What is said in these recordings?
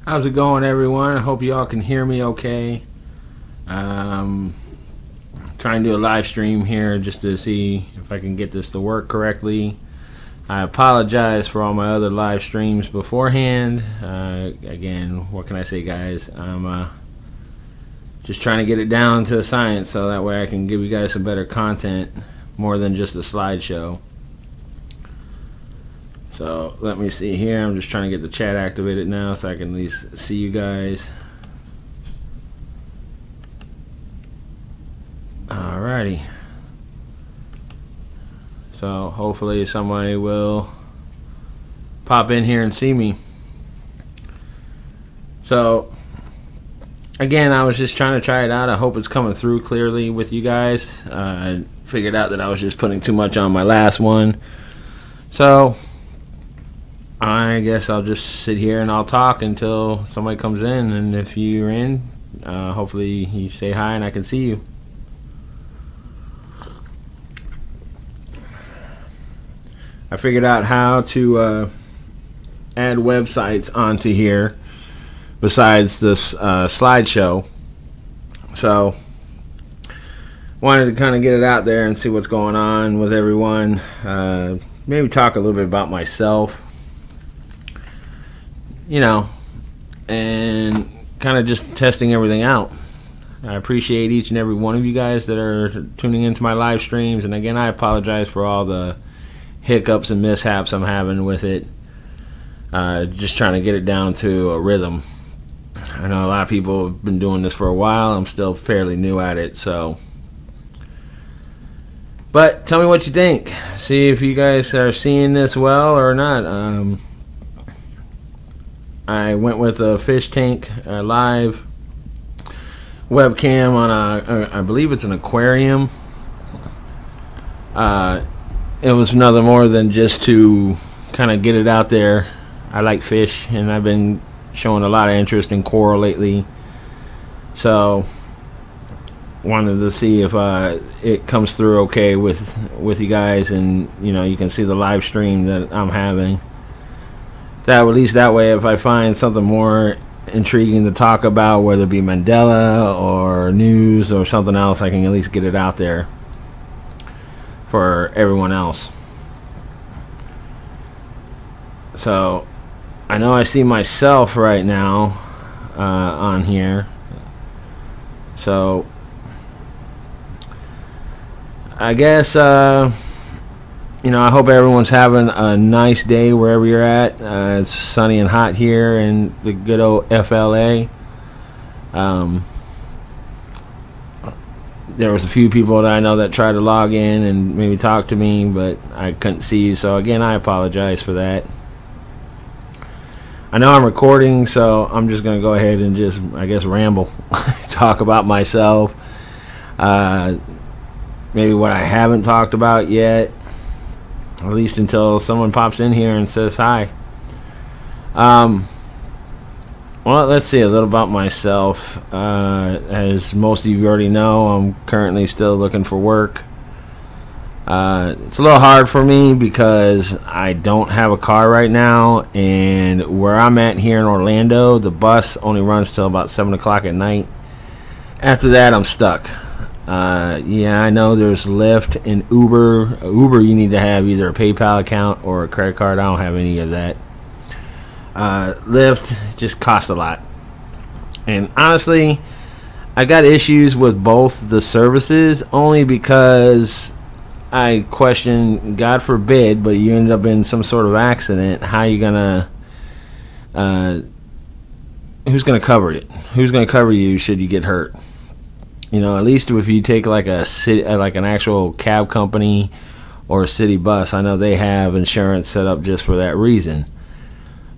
How's it going, everyone? I hope you all can hear me okay. Trying to do a live stream here just to see if I can get this to work correctly. I apologize for all my other live streams beforehand. Again, what can I say, guys? I'm just trying to get it down to a science so that way I can give you guys some better content more than just a slideshow. So let me see here. I'm just trying to get the chat activated now so I can at least see you guys. Alrighty. So hopefully somebody will pop in here and see me. So again, I was just trying to try it out. I hope it's coming through clearly with you guys. I figured out that I was just putting too much on my last one. So I guess I'll just sit here and I'll talk until somebody comes in. And if you're in, hopefully you say hi and I can see you. I figured out how to add websites onto here besides this slideshow. So wanted to kind of get it out there and see what's going on with everyone. Maybe talk a little bit about myself. And kind of just testing everything out. I appreciate each and every one of you guys that are tuning into my live streams. And again, I apologize for all the hiccups and mishaps I'm having with it. Just trying to get it down to a rhythm. I know a lot of people have been doing this for a while. I'm still fairly new at it, so. But tell me what you think. See if you guys are seeing this well or not. I went with a fish tank live webcam on I believe it's an aquarium. It was nothing more than just to kind of get it out there. I like fish, and I've been showing a lot of interest in coral lately. So wanted to see if it comes through okay with you guys, and you can see the live stream that I'm having. That at least that way, if I find something more intriguing to talk about, whether it be Mandela or news or something else, I can at least get it out there for everyone else. So I know I see myself right now on here. So I guess I hope everyone's having a nice day wherever you're at. It's sunny and hot here in the good old FLA. There was a few people that I know that tried to log in and maybe talk to me, but I couldn't see you. So again, I apologize for that. I know I'm recording, so I'm just going to go ahead and just, I guess, ramble. Talk about myself. Maybe what I haven't talked about yet. At least until someone pops in here and says hi. Well, let's see a little about myself. As most of you already know, I'm currently still looking for work. It's a little hard for me because I don't have a car right now, and where I'm at here in Orlando, the bus only runs till about 7 o'clock at night. After that, I'm stuck. I know there's Lyft and Uber. Uber, you need to have either a PayPal account or a credit card. I don't have any of that. Lyft just costs a lot. And honestly, I got issues with both the services only because I question, God forbid, but you end up in some sort of accident. How you gonna? Who's gonna cover it? Who's gonna cover you should you get hurt? At least if you take like a city, like an actual cab company or a city bus, I know they have insurance set up just for that reason.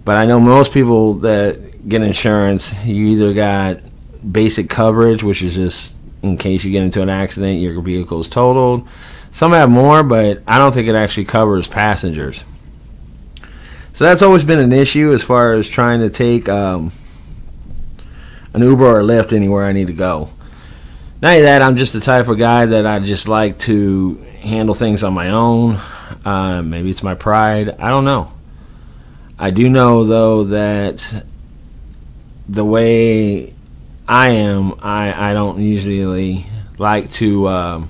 But I know most people that get insurance, you either got basic coverage, which is just in case you get into an accident, your vehicle's totaled. Some have more, but I don't think it actually covers passengers. So that's always been an issue as far as trying to take an Uber or a Lyft anywhere I need to go. Not only that, I'm just the type of guy that I just like to handle things on my own. Maybe it's my pride. I don't know. I do know, though, that the way I am, I don't usually like to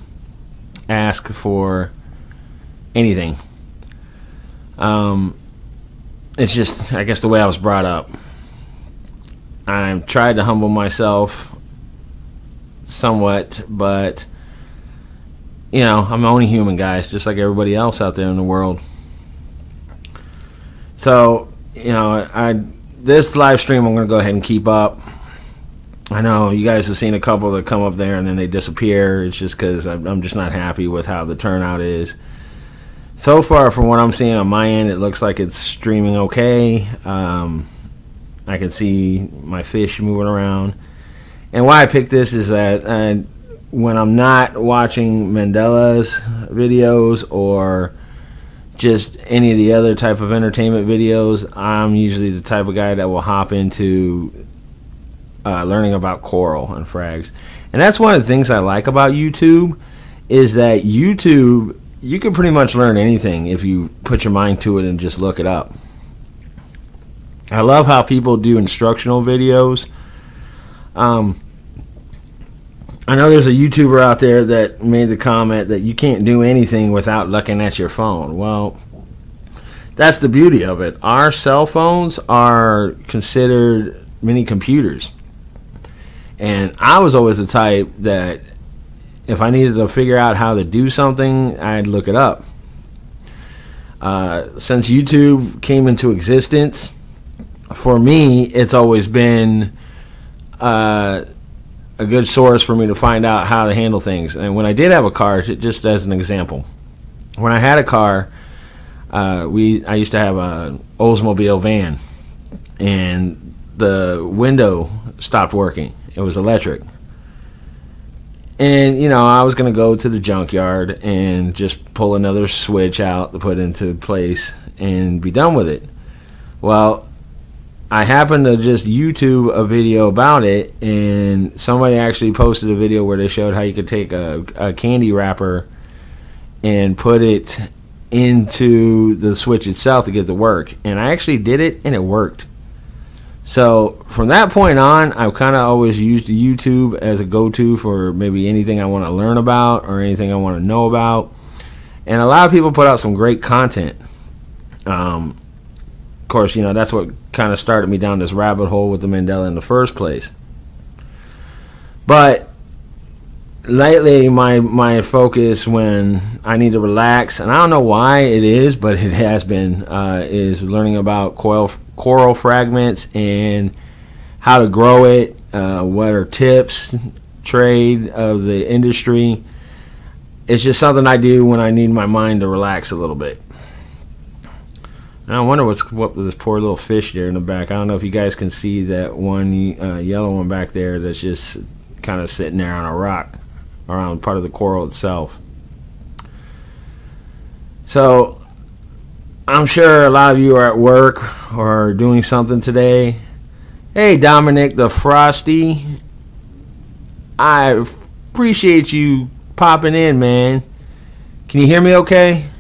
ask for anything. It's just, I guess, the way I was brought up. I've tried to humble myself somewhat, but I'm only human, guys, just like everybody else out there in the world. So, this live stream I'm going to go ahead and keep up. I know you guys have seen a couple that come up there and then they disappear. It's just because I'm just not happy with how the turnout is. So far, from what I'm seeing on my end, it looks like it's streaming okay. I can see my fish moving around. And why I picked this is that when I'm not watching Mandela's videos or just any of the other type of entertainment videos, I'm usually the type of guy that will hop into learning about coral and frags. And that's one of the things I like about YouTube, is that YouTube, you can pretty much learn anything if you put your mind to it and just look it up. I love how people do instructional videos. I know there's a YouTuber out there that made the comment that you can't do anything without looking at your phone. Well, that's the beauty of it. Our cell phones are considered mini computers. And I was always the type that if I needed to figure out how to do something, I'd look it up. Since YouTube came into existence, for me, it's always been a good source for me to find out how to handle things. And when I did have a car, just as an example, when I had a car, I used to have an Oldsmobile van, and the window stopped working. It was electric. And, I was going to go to the junkyard and just pull another switch out to put into place and be done with it. Well, I happened to just YouTube a video about it, and somebody actually posted a video where they showed how you could take a candy wrapper and put it into the switch itself to get it to work. And I actually did it, and it worked. So from that point on, I've kind of always used YouTube as a go-to for maybe anything I want to learn about or anything I want to know about. And a lot of people put out some great content. Of course, that's what kind of started me down this rabbit hole with the Mandela in the first place. But lately, my focus when I need to relax, and I don't know why it is, but it has been, is learning about coral fragments and how to grow it, what are tips, trade of the industry. It's just something I do when I need my mind to relax a little bit. And I wonder what with this poor little fish there in the back. I don't know if you guys can see that one yellow one back there that's just kind of sitting there on a rock around part of the coral itself. So I'm sure a lot of you are at work or doing something today. Hey, Dominic the Frosty. I appreciate you popping in, man. Can you hear me okay?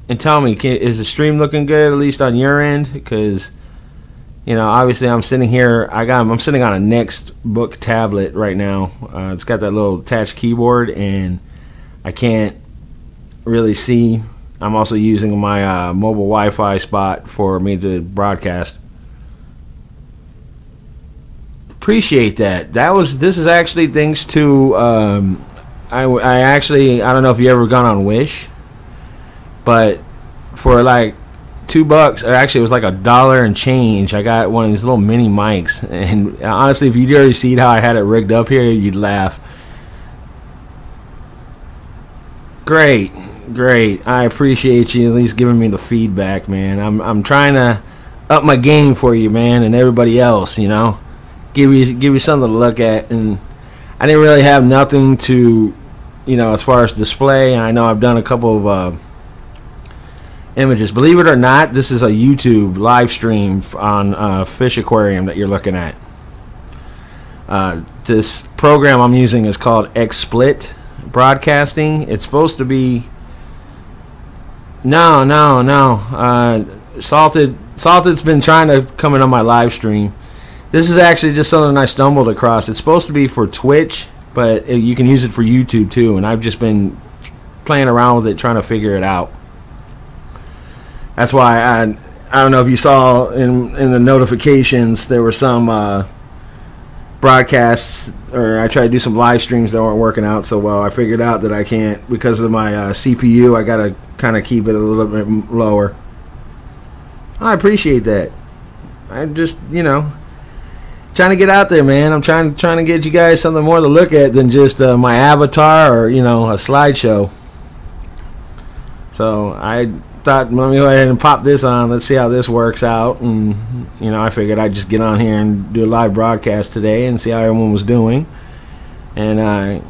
And tell me, is the stream looking good, at least on your end? Because, obviously I'm sitting here. I'm sitting on a Nextbook tablet right now. It's got that little attached keyboard, and I can't really see. I'm also using my mobile Wi-Fi spot for me to broadcast. Appreciate that. This is actually thanks to I don't know if you ever gone on Wish. But for like $2, or actually it was like $1 and change, I got one of these little mini mics. And honestly, if you'd already seen how I had it rigged up here, you'd laugh. Great. I appreciate you at least giving me the feedback, man. I'm trying to up my game for you, man, and everybody else. Give you something to look at. And I didn't really have nothing to, as far as display. And I know I've done a couple of images. Believe it or not, this is a YouTube live stream on Fish Aquarium that you're looking at. This program I'm using is called XSplit Broadcasting. It's supposed to be... No. Salted Salted's been trying to come in on my live stream. This is actually just something I stumbled across. It's supposed to be for Twitch, but you can use it for YouTube too. And I've just been playing around with it, trying to figure it out. That's why I don't know if you saw in the notifications, there were some broadcasts, or I tried to do some live streams that weren't working out so well. I figured out that I can't, because of my CPU, I got to kind of keep it a little bit lower. I appreciate that. I just, trying to get out there, man. I'm trying to get you guys something more to look at than just my avatar or, a slideshow. So I thought, let me go ahead and pop this on. Let's see how this works out. And, I figured I'd just get on here and do a live broadcast today and see how everyone was doing. And,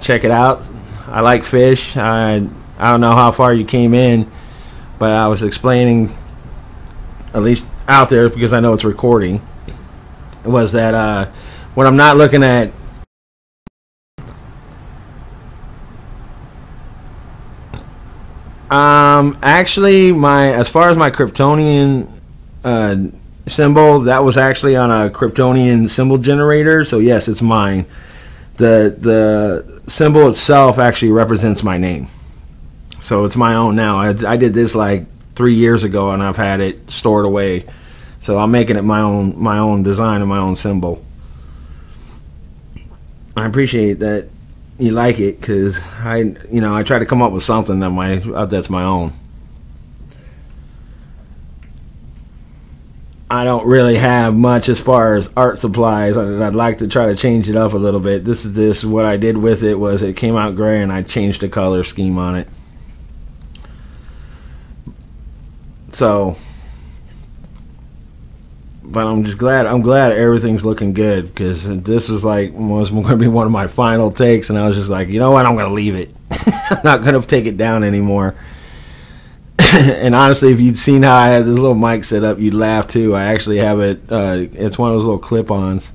check it out. I like fish. I don't know how far you came in, but I was explaining, at least out there, because I know it's recording, was that when I'm not looking at actually, as far as my Kryptonian symbol, that was actually on a Kryptonian symbol generator, so yes, it's mine. The symbol itself actually represents my name, so it's my own now. I did this like 3 years ago, and I've had it stored away, so I'm making it my own design and my own symbol. I appreciate that you like it, because I try to come up with something that's my own. I don't really have much as far as art supplies. I'd like to try to change it up a little bit. What I did with it was it came out gray, and I changed the color scheme on it. So, but I'm glad everything's looking good, because this was going to be one of my final takes, and I was just like, you know what, I'm going to leave it. I'm not going to take it down anymore. And honestly, if you'd seen how I had this little mic set up, you'd laugh too. I actually have it, it's one of those little clip-ons.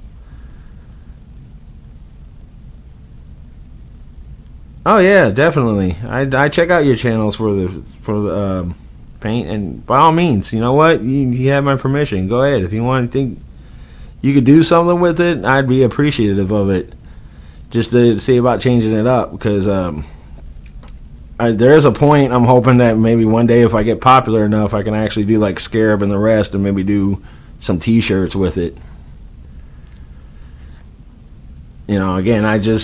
Oh yeah, definitely. I check out your channels for the paint, and by all means, you know what, you have my permission. Go ahead. If you want to think you could do something with it, I'd be appreciative of it, just to see about changing it up, because there is a point. I'm hoping that maybe one day, if I get popular enough, I can actually do like Scarab and the rest, and maybe do some t-shirts with it. Again,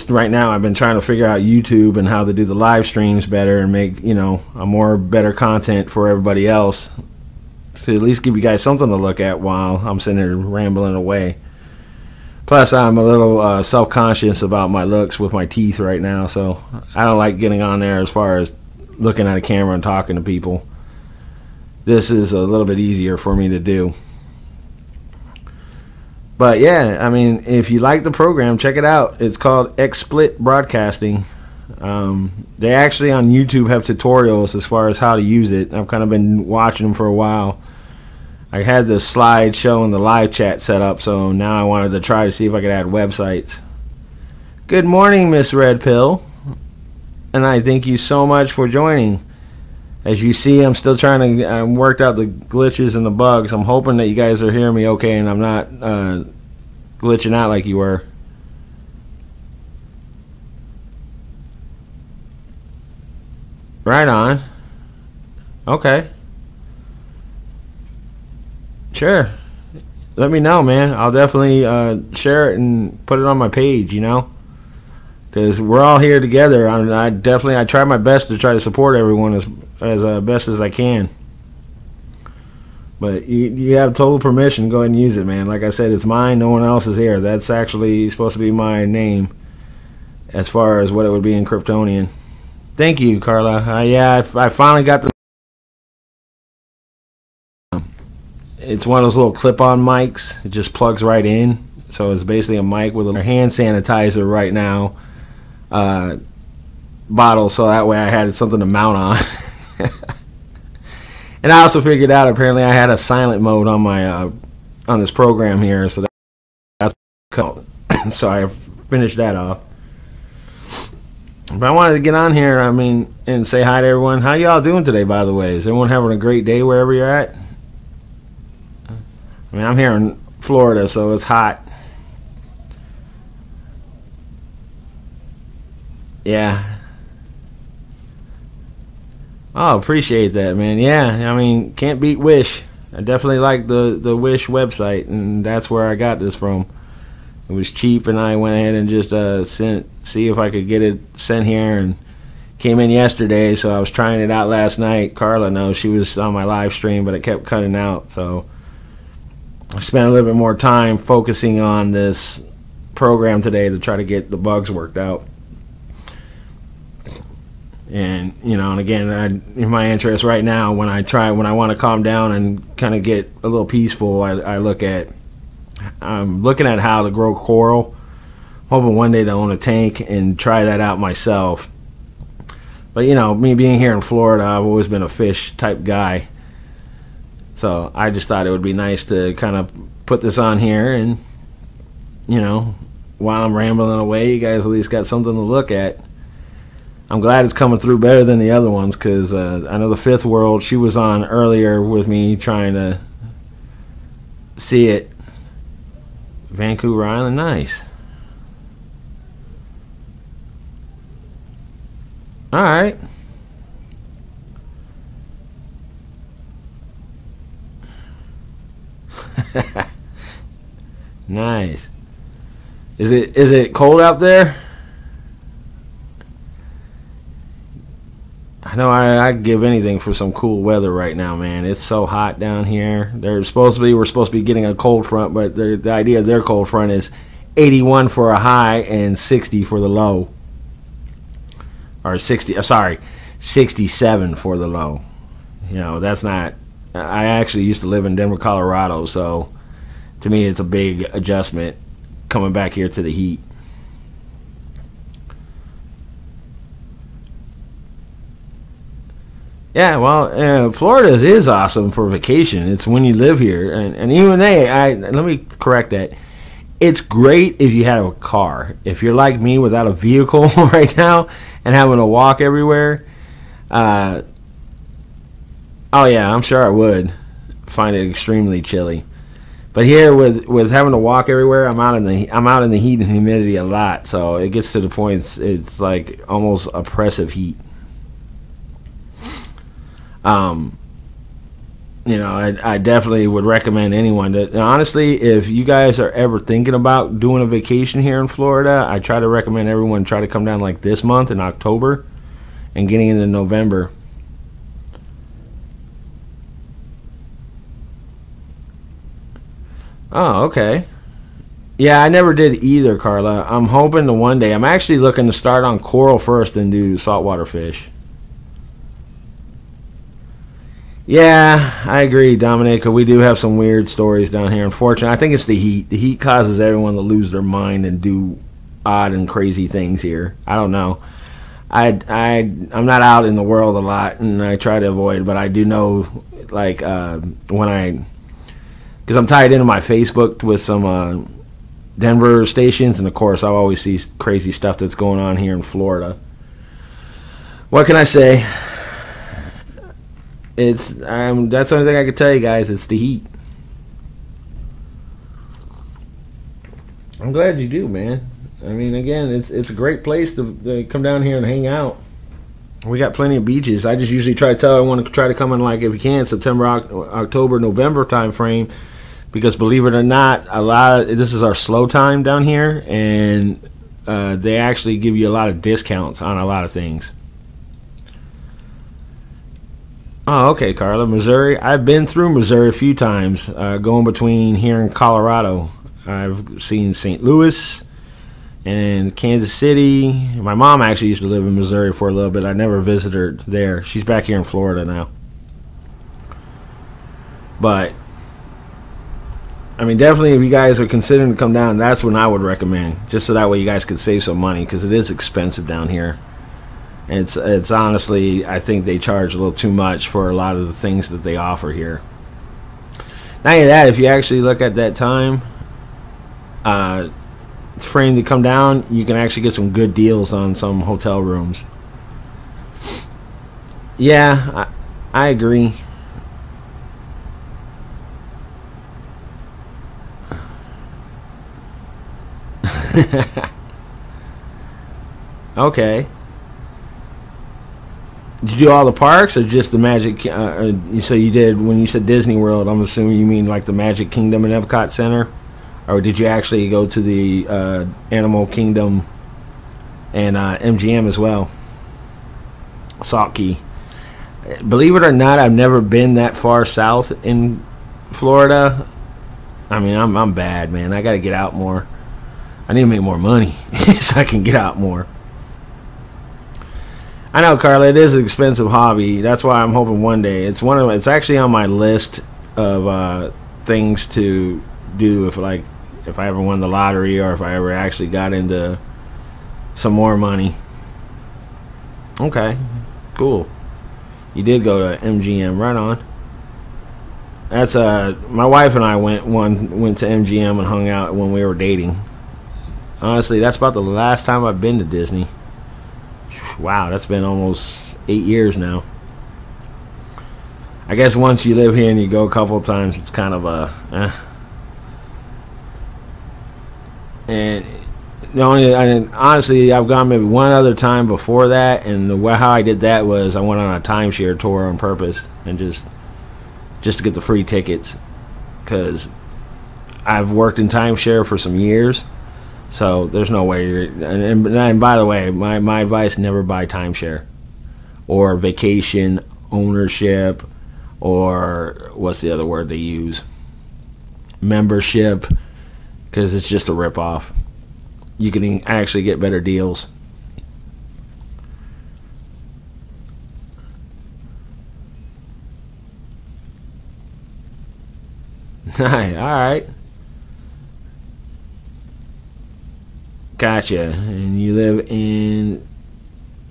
right now I've been trying to figure out YouTube and how to do the live streams better and make, a more better content for everybody else, to at least give you guys something to look at while I'm sitting here rambling away. Plus, I'm a little self-conscious about my looks with my teeth right now, so I don't like getting on there as far as looking at a camera and talking to people. This is a little bit easier for me to do. But yeah, I mean, if you like the program, check it out. It's called XSplit Broadcasting. They actually on YouTube have tutorials as far as how to use it. I've kind of been watching them for a while. I had the slide showing the live chat set up, so now I wanted to try to see if I could add websites. Good morning, Miss Red Pill, and I thank you so much for joining. As you see, I'm still trying to work out the glitches and the bugs. I'm hoping that you guys are hearing me okay and I'm not glitching out like you were. Right on. Okay. Sure. Let me know, man. I'll definitely share it and put it on my page, because we're all here together. I try my best to try to support everyone as best as I can. But you have total permission. Go ahead and use it, man. Like I said, it's mine. No one else is here. That's actually supposed to be my name as far as what it would be in Kryptonian. Thank you, Carla. Yeah, I finally got the... It's one of those little clip-on mics. It just plugs right in. So it's basically a mic with a hand sanitizer right now bottle, so that way I had something to mount on. And I also figured out apparently I had a silent mode on my on this program here, so that's cool. So I finished that off. But I wanted to get on here, and say hi to everyone. How y'all doing today, by the way? Is everyone having a great day wherever you're at? I'm here in Florida, so it's hot. Yeah. Oh, appreciate that, man. Yeah, can't beat Wish. I definitely like the Wish website, and that's where I got this from. It was cheap, and I went ahead and just see if I could get it sent here, and came in yesterday, so I was trying it out last night. Carla knows, she was on my live stream, but it kept cutting out, so I spent a little bit more time focusing on this program today to try to get the bugs worked out. And and again, in my interest right now, when I want to calm down and kind of get a little peaceful, I'm looking at how to grow coral. Hoping one day to own a tank and try that out myself. But me being here in Florida, I've always been a fish type guy. So I just thought it would be nice to kind of put this on here, and while I'm rambling away, you guys at least got something to look at. I'm glad it's coming through better than the other ones, because I know the Fifth World, she was on earlier with me trying to see it. Vancouver Island, nice. All right. Nice. Is it cold out there? I know I'd give anything for some cool weather right now, man. It's so hot down here. We're supposed to be getting a cold front, but the idea of their cold front is 81 for a high and 60 for the low. Or 67 for the low. That's not. I actually used to live in Denver, Colorado, so to me it's a big adjustment coming back here to the heat. Yeah, well, Florida is awesome for vacation. It's when you live here, and even let me correct that. It's great if you have a car. If you're like me without a vehicle right now and having to walk everywhere, oh yeah, I'm sure I would find it extremely chilly. But here with having to walk everywhere, I'm out in the heat and humidity a lot, so it gets to the point it's like almost oppressive heat. I definitely would recommend anyone that, honestly, if you guys are ever thinking about doing a vacation here in Florida, I try to recommend everyone try to come down like this month in October and getting into November. Oh, okay. Yeah, I never did either, Carla. I'm hoping to one day. I'm actually looking to start on coral first and do saltwater fish. Yeah, I agree, Dominica. We do have some weird stories down here. Unfortunately, I think it's the heat. The heat causes everyone to lose their mind and do odd and crazy things here. I don't know. I'm not out in the world a lot, and I try to avoid. But I do know, like because I'm tied into my Facebook with some Denver stations, and of course, I always see crazy stuff that's going on here in Florida. What can I say? That's the only thing I can tell you guys. It's the heat. I'm glad you do, man. Again, it's a great place to come down here and hang out. We got plenty of beaches. I just usually try to tell everyone to try to come in, like, if you can, September, October, November time frame, because believe it or not, this is our slow time down here, and they actually give you a lot of discounts on a lot of things. Oh, okay, Carla. Missouri. I've been through Missouri a few times, going between here and Colorado. I've seen St. Louis and Kansas City. My mom actually used to live in Missouri for a little bit. I never visited her there. She's back here in Florida now. But, definitely if you guys are considering to come down, that's when I would recommend. Just so that way you guys could save some money, because it is expensive down here. It's honestly, I think they charge a little too much for a lot of the things that they offer here. Not only that, if you actually look at that time, frame to come down, you can actually get some good deals on some hotel rooms. Yeah, I agree. Okay. Did you do all the parks or just the Magic? So you did when you said Disney World. I'm assuming you mean like the Magic Kingdom and Epcot Center, or did you actually go to the Animal Kingdom and MGM as well? Salt Key. Believe it or not, I've never been that far south in Florida. I mean, I'm bad, man. I got to get out more. I need to make more money so I can get out more. I know, Carla, it is an expensive hobby. That's why I'm hoping one day. It's actually on my list of things to do if I ever won the lottery or if I ever actually got into some more money. Okay, cool. You did go to MGM, right on. That's my wife and I went to MGM and hung out when we were dating. Honestly, that's about the last time I've been to Disney. Wow, that's been almost 8 years now. I guess once you live here and you go a couple times, it's kind of And honestly, I've gone maybe one other time before that, and how I did that was I went on a timeshare tour on purpose and just to get the free tickets, because I've worked in timeshare for some years. So there's no way and by the way, my advice: never buy timeshare or vacation ownership, or what's the other word they use? Membership, because it's just a ripoff. You can actually get better deals. All right. Gotcha. And you live in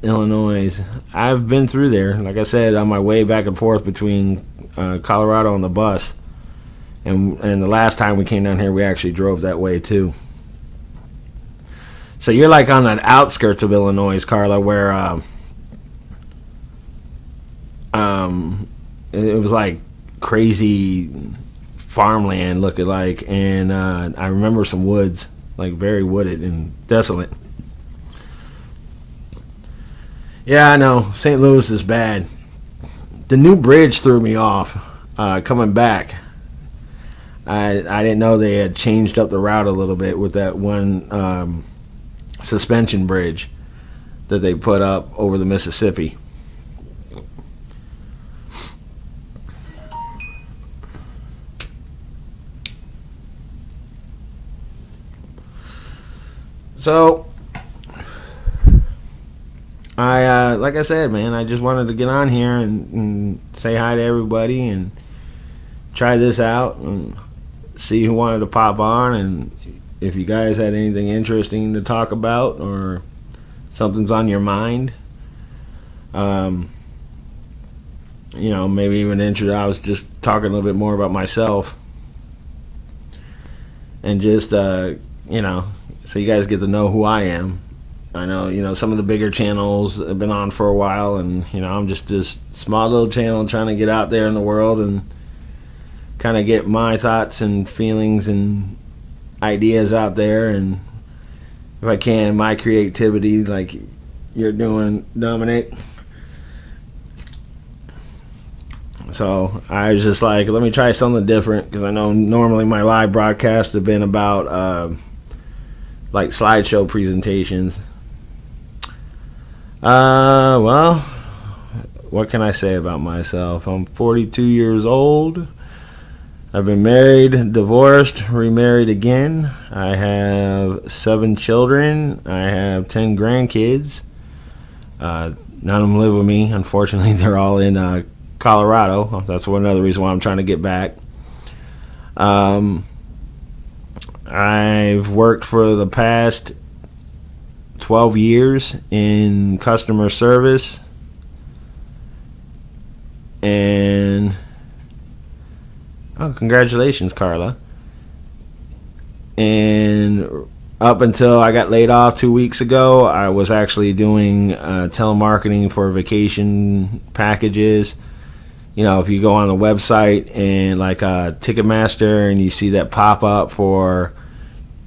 Illinois. I've been through there. Like I said, on my way back and forth between Colorado on the bus. And the last time we came down here, we actually drove that way too. So you're like on the outskirts of Illinois, Carla, where it was like crazy farmland looking like. And I remember some woods. Like very wooded and desolate. Yeah, I know. St. Louis is bad. The new bridge threw me off coming back. I didn't know they had changed up the route a little bit with that one suspension bridge that they put up over the Mississippi. So, like I said, man, I just wanted to get on here and say hi to everybody and try this out and see who wanted to pop on, and if you guys had anything interesting to talk about or something's on your mind. Maybe even I was just talking a little bit more about myself and just, so you guys get to know who I am. I know, some of the bigger channels have been on for a while, and, I'm just this small little channel trying to get out there in the world and kind of get my thoughts and feelings and ideas out there, and if I can, my creativity like you're doing, Dominic. So I was just like, let me try something different, because I know normally my live broadcasts have been about like slideshow presentations. Well, what can I say about myself? I'm 42 years old. I've been married, divorced, remarried again. I have 7 children. I have 10 grandkids. None of them live with me. Unfortunately, they're all in Colorado. That's one other reason why I'm trying to get back. I've worked for the past 12 years in customer service, and congratulations, Carla. And up until I got laid off 2 weeks ago, I was actually doing telemarketing for vacation packages. You know, if you go on the website and like Ticketmaster and you see that pop up for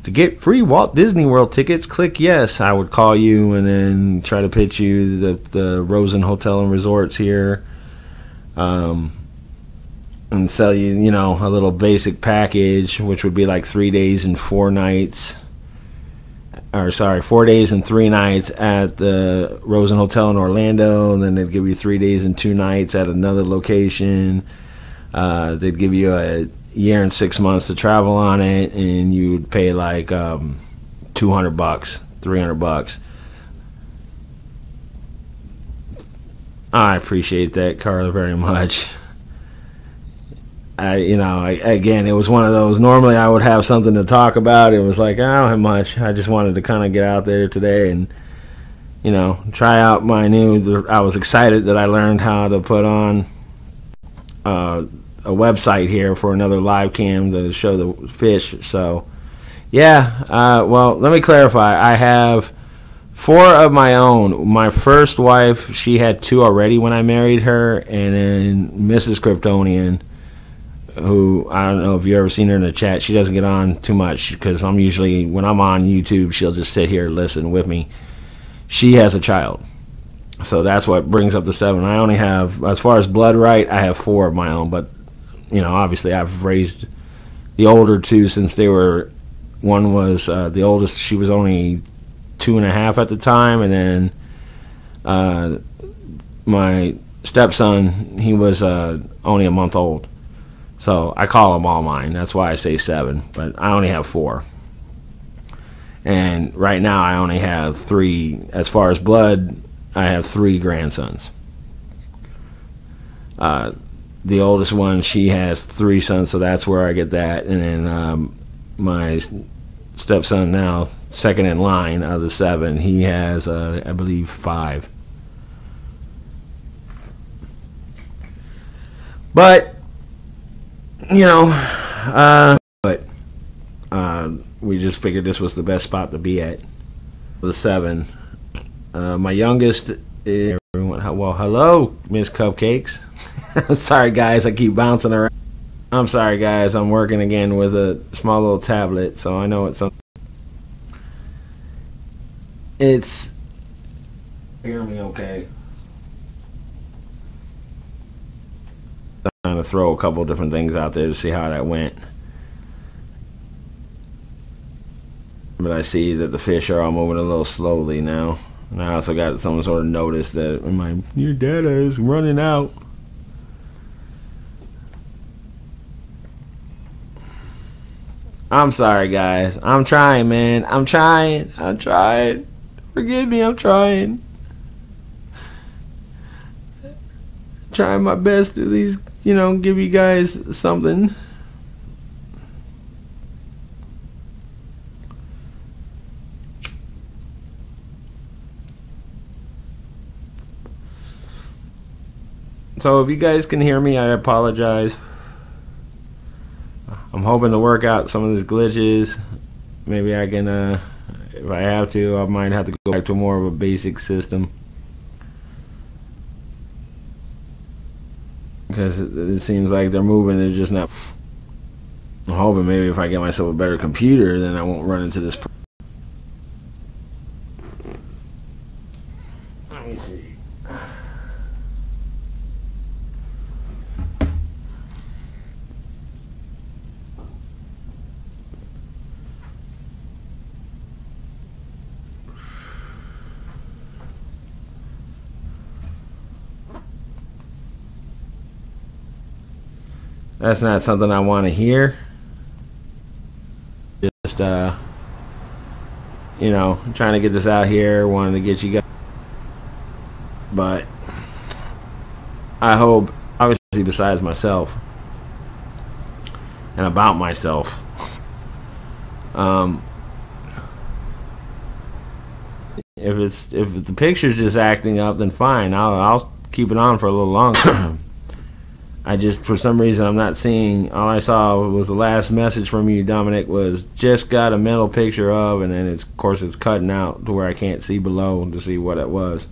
to get free Walt Disney World tickets, click yes. I would call you and then try to pitch you the Rosen Hotel and Resorts here, and sell you, you know, a little basic package, which would be like 3 days and 4 nights. Or sorry, 4 days and 3 nights at the Rosen Hotel in Orlando, and then they'd give you 3 days and 2 nights at another location. They'd give you a year and 6 months to travel on it, and you'd pay like $200, $300. I appreciate that, Carla, very much. Again, it was one of those. Normally, I would have something to talk about. It was like, I don't have much. I just wanted to kind of get out there today and, you know, try out my new. I was excited that I learned how to put on a website here for another live cam to show the fish. So, yeah. Well, let me clarify. I have 4 of my own. My first wife, she had 2 already when I married her, and then Mrs. Kryptonian, who I don't know if you've ever seen her in the chat. She doesn't get on too much because I'm usually, when I'm on YouTube, she'll just sit here and listen with me. She has a child. So that's what brings up the 7. I only have, as far as blood right, I have 4 of my own. But, you know, obviously I've raised the older 2 since they were, one was the oldest, she was only 2.5 at the time. And then my stepson, he was only a month old. So I call them all mine. That's why I say 7. But I only have 4. And right now I only have 3. As far as blood, I have 3 grandsons. The oldest one, she has 3 sons, so that's where I get that. And then my stepson now, second in line out of the 7, he has, I believe, 5. But you know, we just figured this was the best spot to be at. The 7. My youngest is, well, hello, Miss Cupcakes. Sorry, guys, I keep bouncing around. I'm sorry, guys, I'm working again with a small little tablet, so I know it's something. It's, hear me okay? Trying to throw a couple different things out there to see how that went. But I see that the fish are all moving a little slowly now. And I also got some sort of notice that your data is running out. I'm sorry, guys. I'm trying, man. I'm trying. Forgive me, I'm trying. Trying my best to at least, you know, give you guys something. So if you guys can hear me, I apologize. I'm hoping to work out some of these glitches. Maybe I can, if I have to, I might have to go back to more of a basic system. Because it seems like they're moving, they're just not. I'm hoping maybe if I get myself a better computer, then I won't run into this. Let me see. That's not something I want to hear. Just, you know, trying to get this out here, wanting to get you guys. But I hope, obviously, besides myself and about myself, if the picture's just acting up, then fine. I'll keep it on for a little longer. I just, for some reason, I'm not seeing. All I saw was the last message from you, Dominic, was just got a mental picture of, and then of course it's cutting out to where I can't see below to see what it was.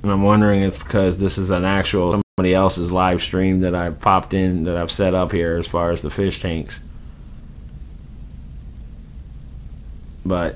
And I'm wondering it's because this is an actual somebody else's live stream that I popped in, that I've set up here as far as the fish tanks. But